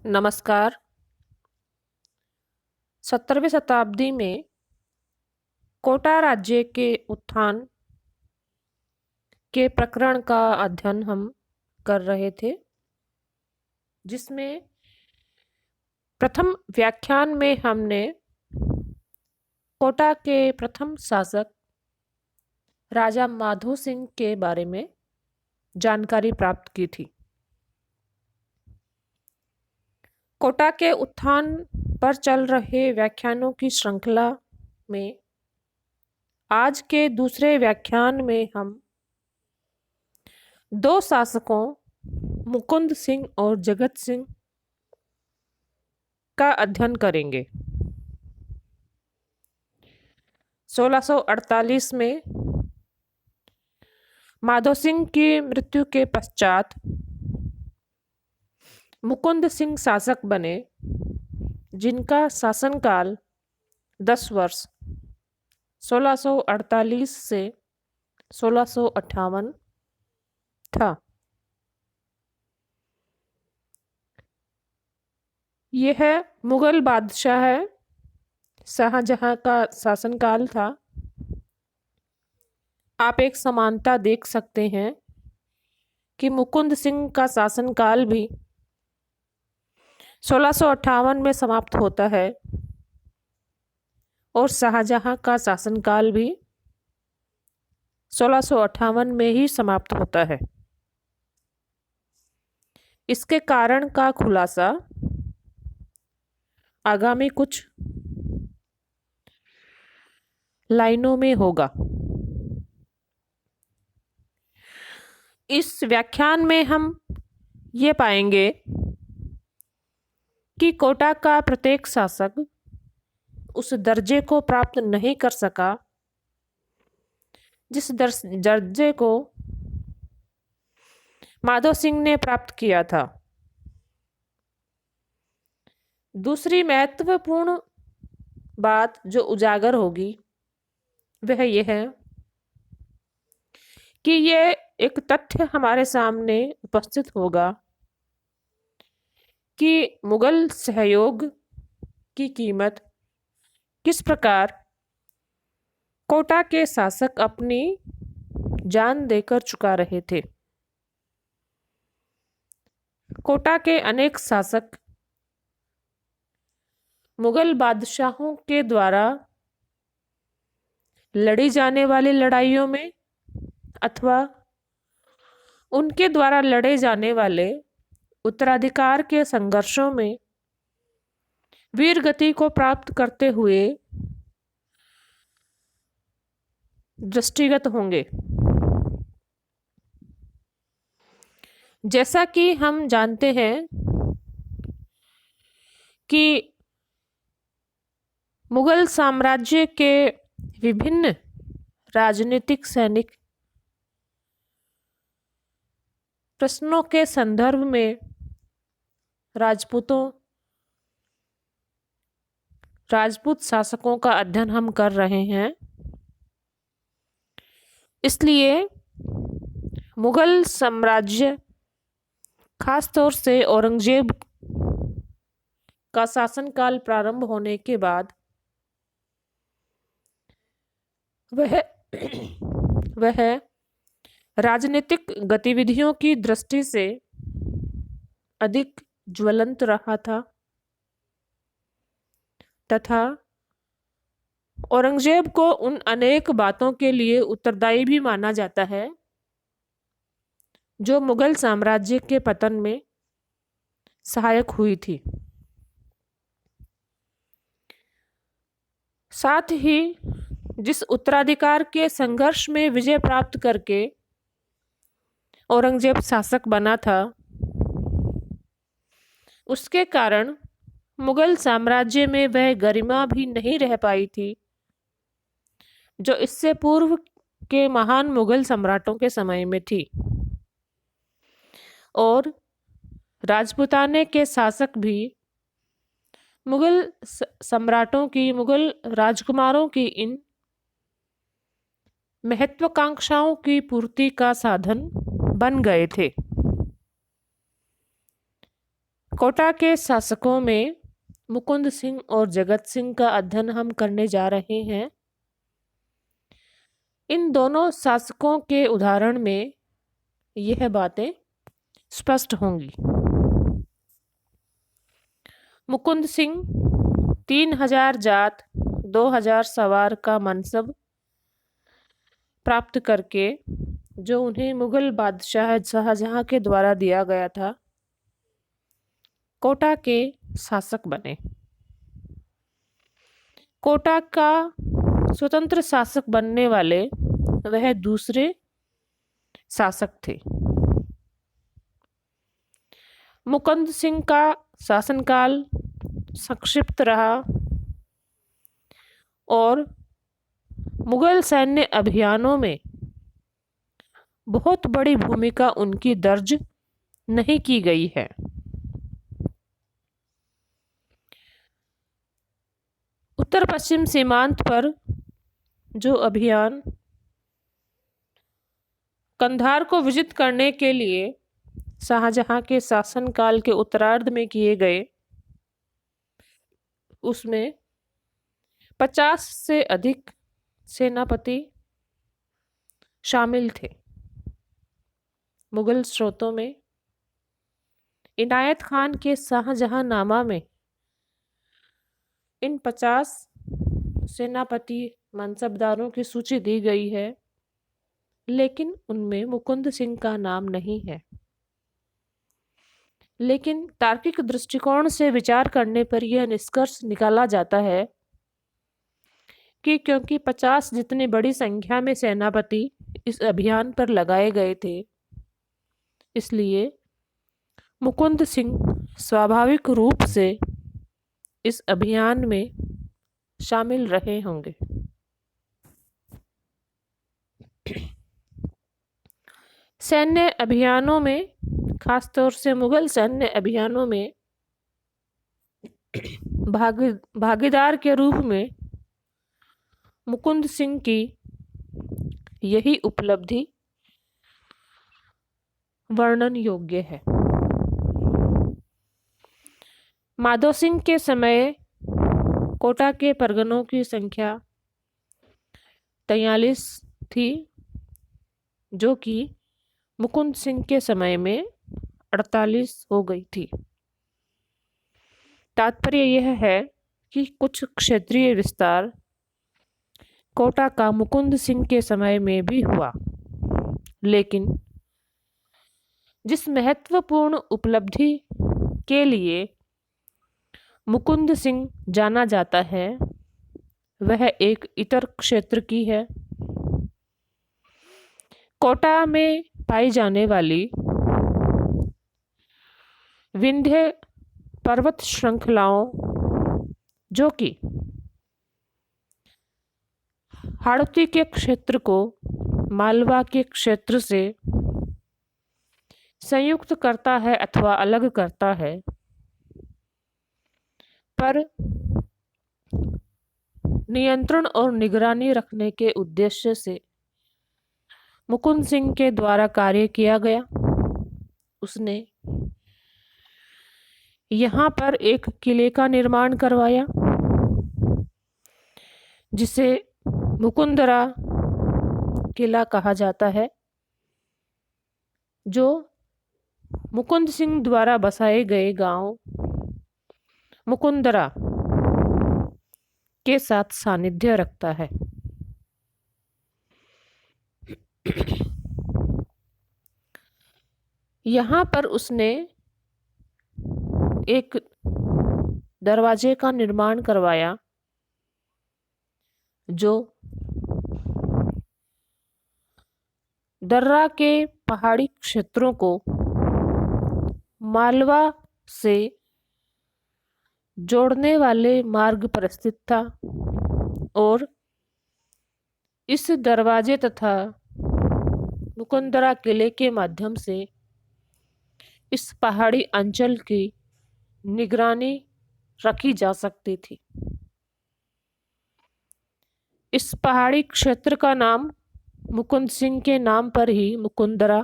नमस्कार। 17वीं शताब्दी में कोटा राज्य के उत्थान के प्रकरण का अध्ययन हम कर रहे थे, जिसमें प्रथम व्याख्यान में हमने कोटा के प्रथम शासक राजा माधो सिंह के बारे में जानकारी प्राप्त की थी। कोटा के उत्थान पर चल रहे व्याख्यानों की श्रृंखला में आज के दूसरे व्याख्यान में हम दो शासकों मुकुंद सिंह और जगत सिंह का अध्ययन करेंगे। 1648 में माधो सिंह की मृत्यु के पश्चात मुकुंद सिंह शासक बने, जिनका शासनकाल 10 वर्ष 1648 से 1658 था। यह मुगल बादशाह शाहजहां का शासनकाल था। आप एक समानता देख सकते हैं कि मुकुंद सिंह का शासनकाल भी 1658 में समाप्त होता है और शाहजहां का शासनकाल भी 1658 में ही समाप्त होता है। इसके कारण का खुलासा आगामी कुछ लाइनों में होगा। इस व्याख्यान में हम ये पाएंगे कि कोटा का प्रत्येक शासक उस दर्जे को प्राप्त नहीं कर सका जिस दर्जे को माधो सिंह ने प्राप्त किया था। दूसरी महत्वपूर्ण बात जो उजागर होगी वह यह है कि यह एक तथ्य हमारे सामने उपस्थित होगा कि मुगल सहयोग की कीमत किस प्रकार कोटा के शासक अपनी जान देकर चुका रहे थे। कोटा के अनेक शासक मुगल बादशाहों के द्वारा लड़ी जाने वाली लड़ाइयों में अथवा उनके द्वारा लड़े जाने वाले उत्तराधिकार के संघर्षों में वीर गति को प्राप्त करते हुए दृष्टिगत होंगे। जैसा कि हम जानते हैं कि मुगल साम्राज्य के विभिन्न राजनीतिक सैनिक प्रश्नों के संदर्भ में राजपूत शासकों का अध्ययन हम कर रहे हैं। इसलिए मुगल साम्राज्य, खासतौर से औरंगजेब का शासनकाल प्रारंभ होने के बाद वह राजनीतिक गतिविधियों की दृष्टि से अधिक ज्वलंत रहा था तथा औरंगजेब को उन अनेक बातों के लिए उत्तरदायी भी माना जाता है जो मुगल साम्राज्य के पतन में सहायक हुई थी। साथ ही जिस उत्तराधिकार के संघर्ष में विजय प्राप्त करके औरंगजेब शासक बना था, उसके कारण मुगल साम्राज्य में वह गरिमा भी नहीं रह पाई थी जो इससे पूर्व के महान मुगल सम्राटों के समय में थी। और राजपूताने के शासक भी मुगल सम्राटों की, मुगल राजकुमारों की इन महत्वाकांक्षाओं की पूर्ति का साधन बन गए थे। कोटा के शासकों में मुकुंद सिंह और जगत सिंह का अध्ययन हम करने जा रहे हैं। इन दोनों शासकों के उदाहरण में यह बातें स्पष्ट होंगी। मुकुंद सिंह 3000 जात 2000 सवार का मनसब प्राप्त करके, जो उन्हें मुगल बादशाह शाहजहां के द्वारा दिया गया था, कोटा के शासक बने। कोटा का स्वतंत्र शासक बनने वाले वह दूसरे शासक थे। मुकुंद सिंह का शासनकाल संक्षिप्त रहा और मुगल सैन्य अभियानों में बहुत बड़ी भूमिका उनकी दर्ज नहीं की गई है। उत्तर पश्चिम सीमांत पर जो अभियान कंधार को विजित करने के लिए शाहजहां के शासनकाल के उत्तरार्ध में किए गए, उसमें 50 से अधिक सेनापति शामिल थे। मुगल स्रोतों में इनायत खान के शाहजहांनामा में इन 50 सेनापति मनसबदारों की सूची दी गई है, लेकिन उनमें मुकुंद सिंह का नाम नहीं है। लेकिन तार्किक दृष्टिकोण से विचार करने पर यह निष्कर्ष निकाला जाता है कि क्योंकि 50 जितनी बड़ी संख्या में सेनापति इस अभियान पर लगाए गए थे, इसलिए मुकुंद सिंह स्वाभाविक रूप से इस अभियान में शामिल रहे होंगे। सैन्य अभियानों में, खासतौर से मुगल सैन्य अभियानों में भागीदार के रूप में मुकुंद सिंह की यही उपलब्धि वर्णन योग्य है। माधो सिंह के समय कोटा के परगनों की संख्या 43 थी, जो कि मुकुंद सिंह के समय में 48 हो गई थी। तात्पर्य यह है कि कुछ क्षेत्रीय विस्तार कोटा का मुकुंद सिंह के समय में भी हुआ, लेकिन जिस महत्वपूर्ण उपलब्धि के लिए मुकुंद सिंह जाना जाता है, वह एक इतर क्षेत्र की है। कोटा में पाई जाने वाली विंध्य पर्वत श्रृंखलाओं, जो कि हाड़ौती के क्षेत्र को मालवा के क्षेत्र से संयुक्त करता है अथवा अलग करता है, पर नियंत्रण और निगरानी रखने के उद्देश्य से मुकुंद सिंह के द्वारा कार्य किया गया। उसने यहाँ पर एक किले का निर्माण करवाया, जिसे मुकुंदरा किला कहा जाता है, जो मुकुंद सिंह द्वारा बसाए गए गांव मुकुंदरा के साथ सानिध्य रखता है। यहाँ पर उसने एक दरवाजे का निर्माण करवाया, जो दर्रा के पहाड़ी क्षेत्रों को मालवा से जोड़ने वाले मार्ग पर स्थित था, और इस दरवाजे तथा मुकुंदरा किले के माध्यम से इस पहाड़ी अंचल की निगरानी रखी जा सकती थी। इस पहाड़ी क्षेत्र का नाम मुकुंद सिंह के नाम पर ही मुकुंदरा,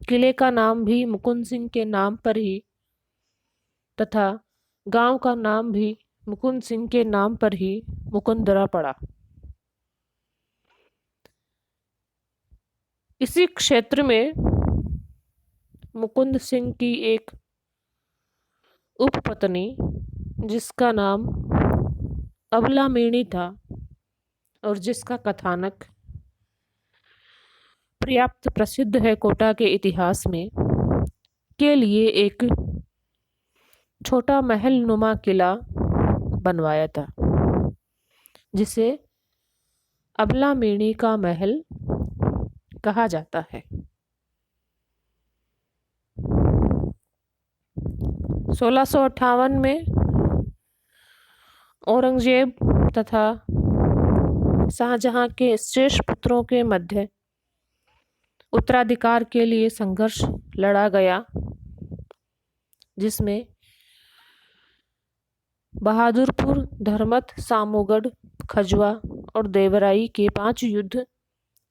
किले का नाम भी मुकुंद सिंह के नाम पर ही तथा गांव का नाम भी मुकुंद सिंह के नाम पर ही मुकुंदरा पड़ा। इसी क्षेत्र में मुकुंद सिंह की एक उपपत्नी, जिसका नाम अबलामिणी था और जिसका कथानक पर्याप्त प्रसिद्ध है कोटा के इतिहास में, के लिए एक छोटा महल नुमा किला बनवाया था, जिसे अबलामिणी का महल कहा जाता है। 1658 में औरंगजेब तथा शाहजहां के श्रेष्ठ पुत्रों के मध्य उत्तराधिकार के लिए संघर्ष लड़ा गया, जिसमें बहादुरपुर, धर्मत, सामूगढ़, खजुआ और देवराई के 5 युद्ध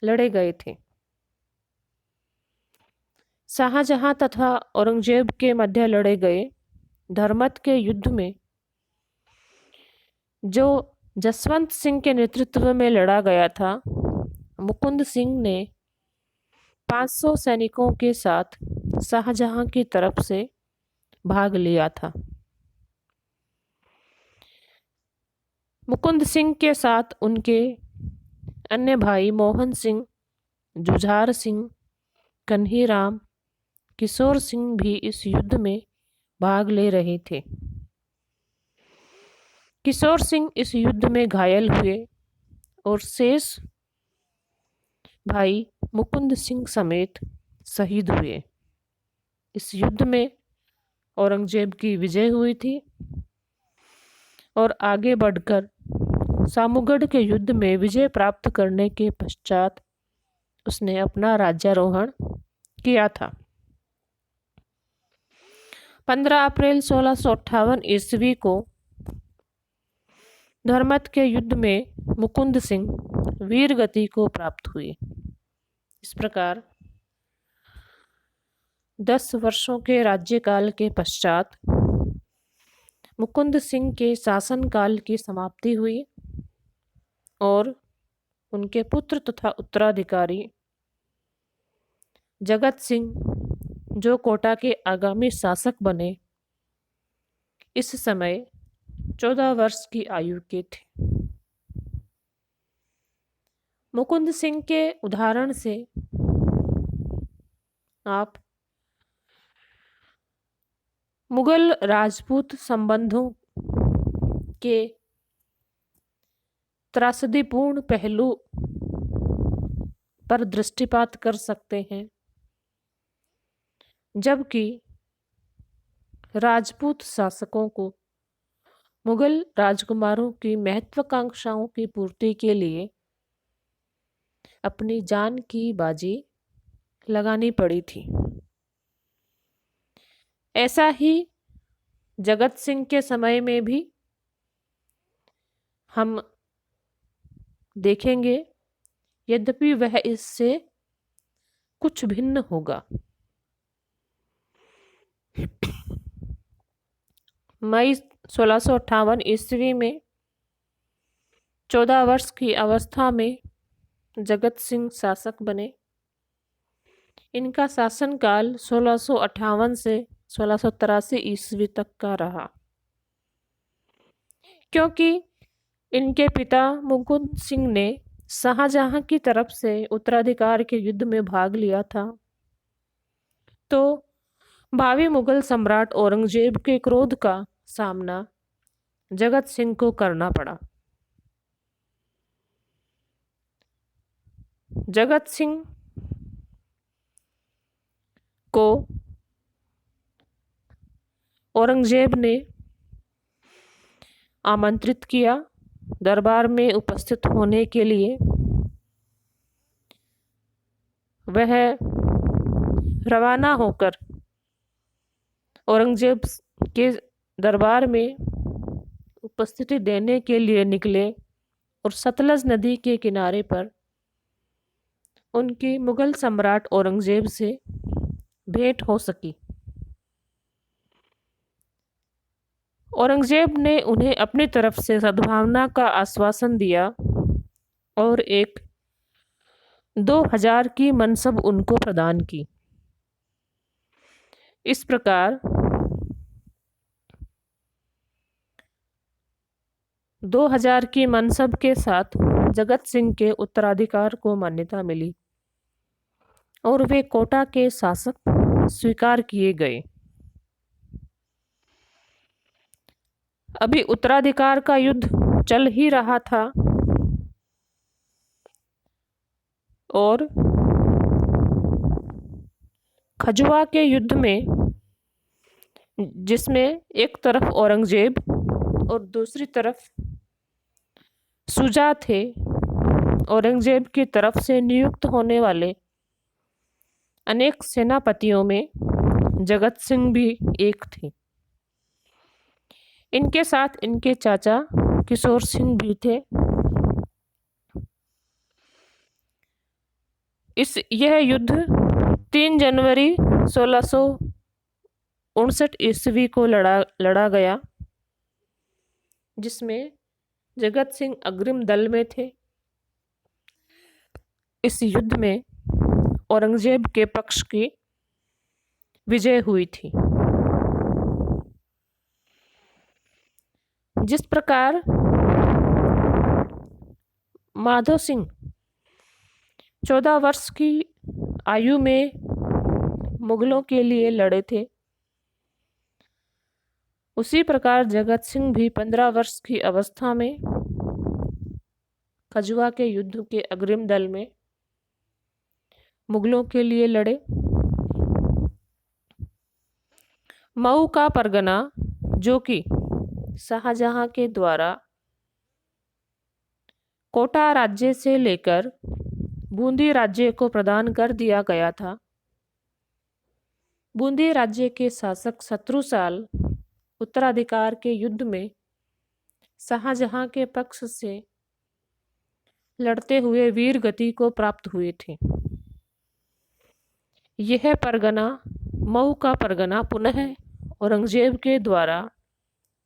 लड़े गए थे। शाहजहां तथा औरंगजेब के मध्य लड़े गए धर्मत के युद्ध में, जो जसवंत सिंह के नेतृत्व में लड़ा गया था, मुकुंद सिंह ने 500 सैनिकों के साथ शाहजहां की तरफ से भाग लिया था। मुकुंद सिंह के साथ उनके अन्य भाई मोहन सिंह, जुझार सिंह, कन्हीराम, किशोर सिंह भी इस युद्ध में भाग ले रहे थे। किशोर सिंह इस युद्ध में घायल हुए और शेष भाई मुकुंद सिंह समेत शहीद हुए। इस युद्ध में औरंगजेब की विजय हुई थी और आगे बढ़कर सामूगढ़ के युद्ध में विजय प्राप्त करने के पश्चात उसने अपना राज्यारोहण किया था। 15 अप्रैल 1658 ईस्वी को धर्मत के युद्ध में मुकुंद सिंह वीर गति को प्राप्त हुए। इस प्रकार 10 वर्षों के राज्यकाल के पश्चात मुकुंद सिंह के शासनकाल की समाप्ति हुई और उनके पुत्र तथा उत्तराधिकारी जगत सिंह, जो कोटा के आगामी शासक बने, इस समय 14 वर्ष की आयु के थे। मुकुंद सिंह के उदाहरण से आप मुगल राजपूत संबंधों के त्रासदीपूर्ण पहलू पर दृष्टिपात कर सकते हैं, जबकि राजपूत शासकों को मुगल राजकुमारों की महत्वाकांक्षाओं की पूर्ति के लिए अपनी जान की बाजी लगानी पड़ी थी। ऐसा ही जगत सिंह के समय में भी हम देखेंगे, यद्यपि वह इससे कुछ भिन्न होगा। मई 1658 ईस्वी में 14 वर्ष की अवस्था में जगत सिंह शासक बने। इनका शासनकाल 1658 से 1683 ईस्वी तक का रहा। क्योंकि इनके पिता मुकुंद सिंह ने शाहजहां की तरफ से उत्तराधिकार के युद्ध में भाग लिया था, तो भावी मुगल सम्राट औरंगजेब के क्रोध का सामना जगत सिंह को करना पड़ा। जगत सिंह को औरंगजेब ने आमंत्रित किया दरबार में उपस्थित होने के लिए। वह रवाना होकर औरंगजेब के दरबार में उपस्थिति देने के लिए निकले और सतलज नदी के किनारे पर उनकी मुगल सम्राट औरंगजेब से भेंट हो सकी। औरंगजेब ने उन्हें अपनी तरफ से सद्भावना का आश्वासन दिया और एक 2000 की मनसब उनको प्रदान की। इस प्रकार 2000 की मनसब के साथ जगत सिंह के उत्तराधिकार को मान्यता मिली और वे कोटा के शासक स्वीकार किए गए। अभी उत्तराधिकार का युद्ध चल ही रहा था और खजुआ के युद्ध में, जिसमें एक तरफ औरंगजेब और दूसरी तरफ शुजा थे, औरंगजेब की तरफ से नियुक्त होने वाले अनेक सेनापतियों में जगत सिंह भी एक थे। इनके साथ इनके चाचा किशोर सिंह भी थे। यह युद्ध 3 जनवरी 1659 ईस्वी को लड़ा गया, जिसमें जगत सिंह अग्रिम दल में थे। इस युद्ध में औरंगजेब के पक्ष की विजय हुई थी। जिस प्रकार माधो सिंह 14 वर्ष की आयु में मुगलों के लिए लड़े थे, उसी प्रकार जगत सिंह भी 15 वर्ष की अवस्था में खजुआ के युद्ध के अग्रिम दल में मुगलों के लिए लड़े। मऊ का परगना, जो कि शाहजहां के द्वारा कोटा राज्य से लेकर बूंदी राज्य को प्रदान कर दिया गया था, बूंदी राज्य के शासक शत्रुसाल उत्तराधिकार के युद्ध में शाहजहां के पक्ष से लड़ते हुए वीर गति को प्राप्त हुए थे। यह परगना, मऊ का परगना, पुनः औरंगजेब के द्वारा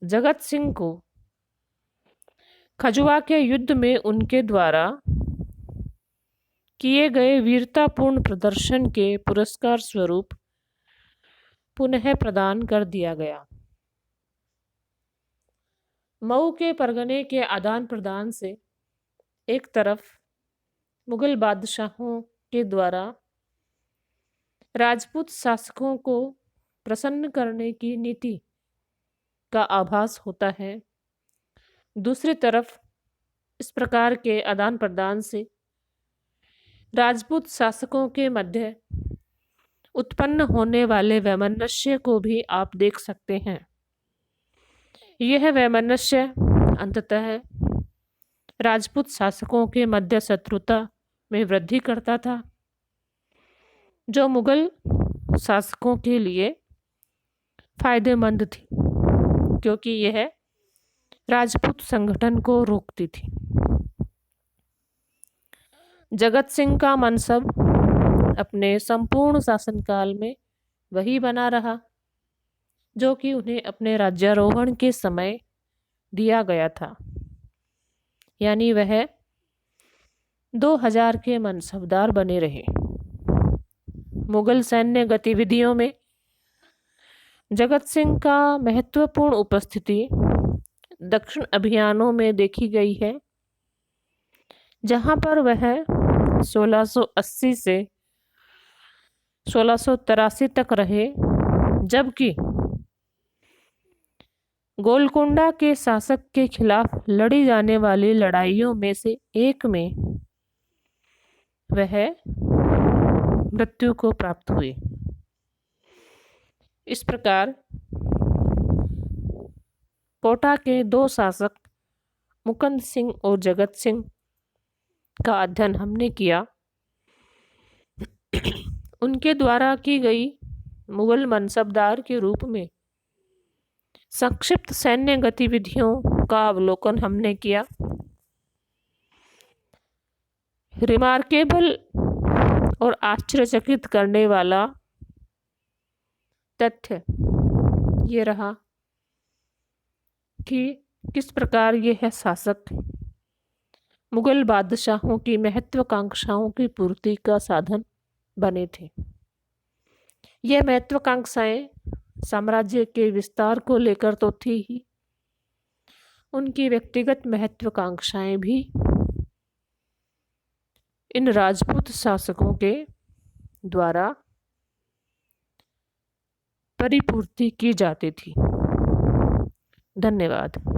जगत सिंह को खजुआ के युद्ध में उनके द्वारा किए गए वीरतापूर्ण प्रदर्शन के पुरस्कार स्वरूप पुनः प्रदान कर दिया गया। मऊ के परगने के आदान प्रदान से एक तरफ मुगल बादशाहों के द्वारा राजपूत शासकों को प्रसन्न करने की नीति का आभास होता है, दूसरी तरफ इस प्रकार के आदान प्रदान से राजपूत शासकों के मध्य उत्पन्न होने वाले वैमनस्य को भी आप देख सकते हैं। यह वैमनस्य अंततः राजपूत शासकों के मध्य शत्रुता में वृद्धि करता था, जो मुगल शासकों के लिए फायदेमंद थी, क्योंकि यह राजपूत संगठन को रोकती थी। जगत सिंह का मनसब अपने संपूर्ण शासनकाल में वही बना रहा जो कि उन्हें अपने राज्यारोहण के समय दिया गया था, यानी वह 2000 के मनसबदार बने रहे। मुगल सैन्य गतिविधियों में जगत सिंह का महत्वपूर्ण उपस्थिति दक्षिण अभियानों में देखी गई है, जहां पर वह 1680 से 1683 तक रहे, जबकि गोलकुंडा के शासक के खिलाफ लड़ी जाने वाली लड़ाइयों में से एक में वह मृत्यु को प्राप्त हुए। इस प्रकार कोटा के 2 शासक मुकुंद सिंह और जगत सिंह का अध्ययन हमने किया। उनके द्वारा की गई मुगल मनसबदार के रूप में संक्षिप्त सैन्य गतिविधियों का अवलोकन हमने किया। रिमार्केबल और आश्चर्यचकित करने वाला तथ्य ये रहा कि किस प्रकार यह शासक मुगल बादशाहों की महत्वाकांक्षाओं की पूर्ति का साधन बने थे। यह महत्वाकांक्षाएं साम्राज्य के विस्तार को लेकर तो थी ही, उनकी व्यक्तिगत महत्वाकांक्षाएं भी इन राजपूत शासकों के द्वारा परिपूर्ति की जाती थी। धन्यवाद।